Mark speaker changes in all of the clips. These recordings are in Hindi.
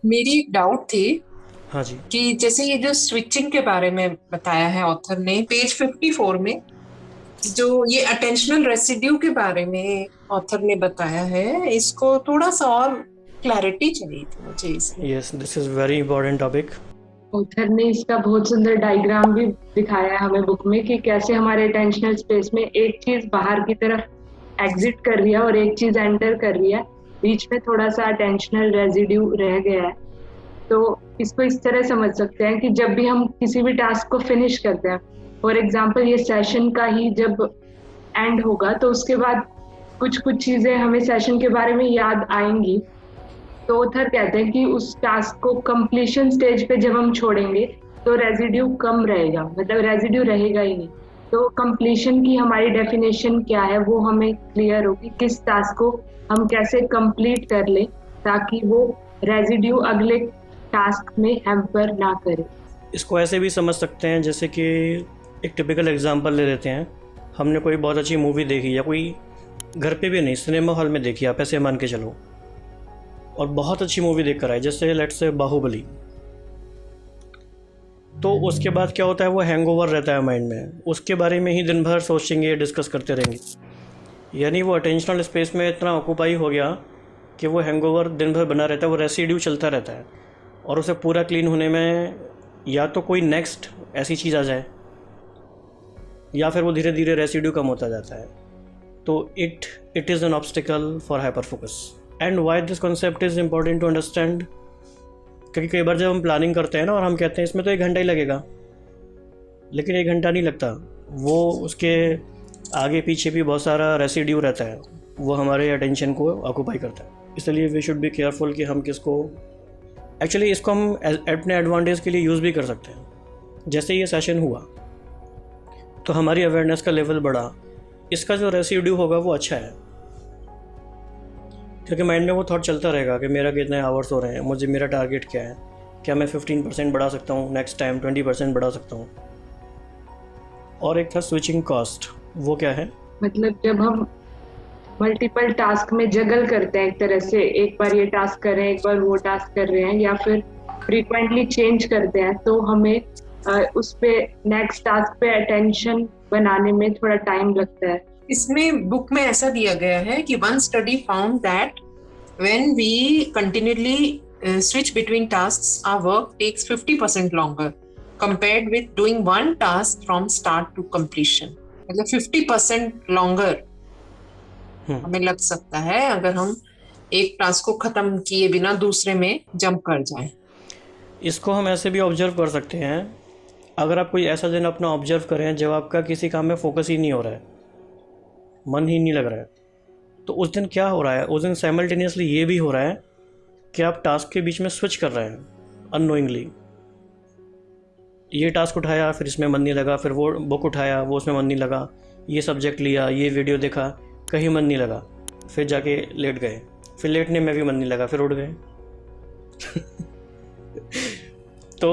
Speaker 1: मेरी एक डाउट थी
Speaker 2: हाँ जी।
Speaker 1: कि जैसे ये जो स्विचिंग के बारे में बताया है ऑथर ने पेज 54 में, जो ये अटेंशनल रेसिड्यू के बारे में ऑथर ने बताया है, इसको थोड़ा सा और क्लैरिटी चाहिए थी मुझे इसमें।
Speaker 2: Yes, this is very important topic.
Speaker 3: Author ने इसका बहुत सुंदर डायग्राम भी दिखाया है हमें बुक में कि कैसे हमारे अटेंशनल स्पेस में एक चीज बाहर की तरफ एग्जिट कर रही है और एक चीज एंटर कर रही है। बीच में थोड़ा सा अटेंशनल रेजिड्यू रह गया है। तो इसको इस तरह समझ सकते हैं कि जब भी हम किसी भी टास्क को फिनिश करते हैं, फॉर एग्जाम्पल ये सेशन का ही जब एंड होगा तो उसके बाद कुछ कुछ चीजें हमें सेशन के बारे में याद आएंगी। तो ऑथर कहते हैं कि उस टास्क को कंप्लीशन स्टेज पे जब हम छोड़ेंगे तो रेजिड्यू कम रहेगा, मतलब रेजिड्यू रहेगा ही नहीं। तो कंप्लीशन की हमारी डेफिनेशन क्या है वो हमें क्लियर होगी, किस टास्क को हम कैसे कंप्लीट कर ले ताकि वो रेजिड्यू अगले टास्क में हैम्पर ना करे।
Speaker 2: इसको ऐसे भी समझ सकते हैं जैसे कि एक टिपिकल एग्जांपल ले लेते हैं। हमने कोई बहुत अच्छी मूवी देखी या कोई घर पे भी नहीं, सिनेमा हॉल में देखी, आप ऐसे मान के चलो, और बहुत अच्छी मूवी देख कर आए, जैसे लेट्स से बाहुबली। तो उसके बाद क्या होता है, वो हैंगओवर रहता है माइंड में, उसके बारे में ही दिन भर सोचेंगे, डिस्कस करते रहेंगे। यानी वो अटेंशनल स्पेस में इतना ऑक्यूपाई हो गया कि वो हैंगओवर दिन भर बना रहता है, वो रेसिड्यू चलता रहता है। और उसे पूरा क्लीन होने में या तो कोई नेक्स्ट ऐसी चीज़ आ जाए या फिर वो धीरे धीरे रेसिड्यू कम होता जाता है। तो it is an obstacle for hyper focus. And why this concept is important to understand, क्योंकि कई बार जब हम प्लानिंग करते हैं ना और हम कहते हैं इसमें तो 1 घंटा ही लगेगा, लेकिन 1 घंटा नहीं लगता। वो उसके आगे पीछे भी बहुत सारा रेसिड्यू रहता है, वो हमारे अटेंशन को ऑक्यूपाई करता है। इसलिए वी शुड बी केयरफुल कि हम किसको, एक्चुअली इसको हम अपने एडवांटेज के लिए यूज़ भी कर सकते हैं। जैसे ये सेशन हुआ तो हमारी अवेयरनेस का लेवल बढ़ा, इसका जो रेसिड्यू होगा वो अच्छा है, क्योंकि माइंड में वो थॉट चलता रहेगा कि मेरा कितने आवर्स हो रहे हैं, मुझे मेरा टारगेट क्या है, क्या मैं 15% बढ़ा सकता हूँ, नेक्स्ट टाइम 20% बढ़ा सकता हूँ। और एक था स्विचिंग कॉस्ट, वो क्या है?
Speaker 3: मतलब जब हम मल्टीपल टास्क में जगल करते हैं, एक तरह से एक बार ये टास्क कर रहे हैं एक बार वो टास्क कर रहे हैं या फिर फ्रीक्वेंटली चेंज करते हैं, तो हमें उस पे नेक्स्ट टास्क पे अटेंशन बनाने में थोड़ा टाइम लगता है।
Speaker 1: इसमें बुक में ऐसा दिया गया है कि one study found that when we continuously switch between tasks, our work takes 50% longer compared with doing one task from start to completion. मतलब 50% longer हमें लग सकता है अगर हम एक टास्क को खत्म किए बिना दूसरे में जंप कर जाएं।
Speaker 2: इसको हम ऐसे भी ऑब्जर्व कर सकते हैं, अगर आप कोई ऐसा दिन अपना ऑब्जर्व करें जब आपका किसी काम में फोकस ही नहीं हो रहा है, मन ही नहीं लग रहा है, तो उस दिन क्या हो रहा है, उस दिन साइमल्टेनियसली ये भी हो रहा है कि आप टास्क के बीच में स्विच कर रहे हैं अननोइंगली। ये टास्क उठाया, फिर इसमें मन नहीं लगा, फिर वो बुक उठाया, वो उसमें मन नहीं लगा, ये सब्जेक्ट लिया, ये वीडियो देखा, कहीं मन नहीं लगा, फिर जाके लेट गए, फिर लेटने में भी मन नहीं लगा, फिर उठ गए। तो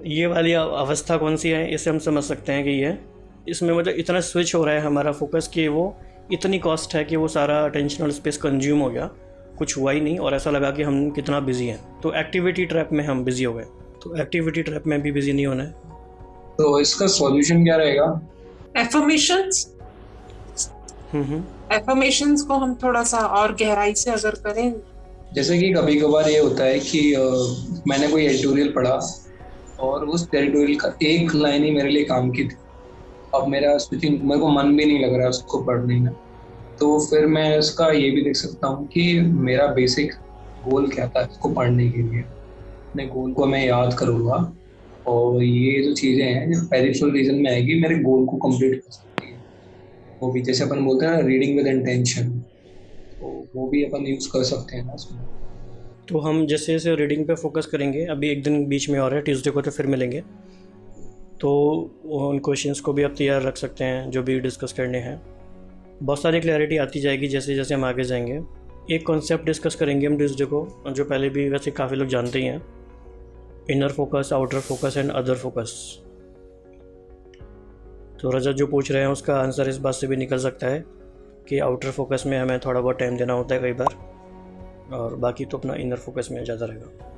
Speaker 2: ये वाली अवस्था कौन सी है, इससे हम समझ सकते हैं कि ये इसमें मतलब इतना स्विच हो रहा है हमारा फोकस कि वो इतनी कॉस्ट है कि वो सारा अटेंशनल स्पेस कंज्यूम हो गया, कुछ हुआ ही नहीं, और ऐसा लगा कि हम कितना बिजी हैं। तो एक्टिविटी ट्रैप में हम बिजी हो गए, तो एक्टिविटी ट्रैप में भी बिजी नहीं होना है।
Speaker 4: तो इसका सॉल्यूशन क्या रहेगा?
Speaker 1: एफर्मेशंस एफर्मेशंस को हम थोड़ा सा और गहराई से अगर करें,
Speaker 4: जैसे कि कभी कभार ये होता है कि मैंने कोई एडिटोरियल पढ़ा और उस एडिटोरियल का एक लाइन ही मेरे लिए काम की थी। अब मेरा स्विचिंग, मेरे को मन भी नहीं लग रहा उसको पढ़ने में, तो फिर मैं इसका ये भी देख सकता हूँ कि मेरा बेसिक गोल क्या था इसको पढ़ने के लिए। अपने गोल को मैं याद करूँगा और ये जो चीज़ें हैं जो पेरिफेरल रीजन में आएगी मेरे गोल को कंप्लीट कर सकती है। वो भी जैसे अपन बोलते हैं ना, रीडिंग विद इंटेंशन, तो वो भी अपन यूज़ कर सकते हैं ना उसमें।
Speaker 2: तो हम जैसे जैसे रीडिंग पे फोकस करेंगे, अभी एक दिन बीच में और है, ट्यूसडे को तो फिर मिलेंगे, तो उन क्वेश्चंस को भी आप तैयार रख सकते हैं जो भी डिस्कस करने हैं। बहुत सारी क्लैरिटी आती जाएगी जैसे जैसे हम आगे जाएंगे। एक कॉन्सेप्ट डिस्कस करेंगे हम ट्यूसडे को, जो पहले भी वैसे काफ़ी लोग जानते ही हैं, inner focus, outer focus and other focus. तो रजत जो पूछ रहे हैं उसका आंसर इस बात से भी निकल सकता है कि आउटर फोकस में हमें थोड़ा बहुत टाइम देना होता है कई बार, और बाकी तो अपना इनर फोकस में ज़्यादा रहेगा।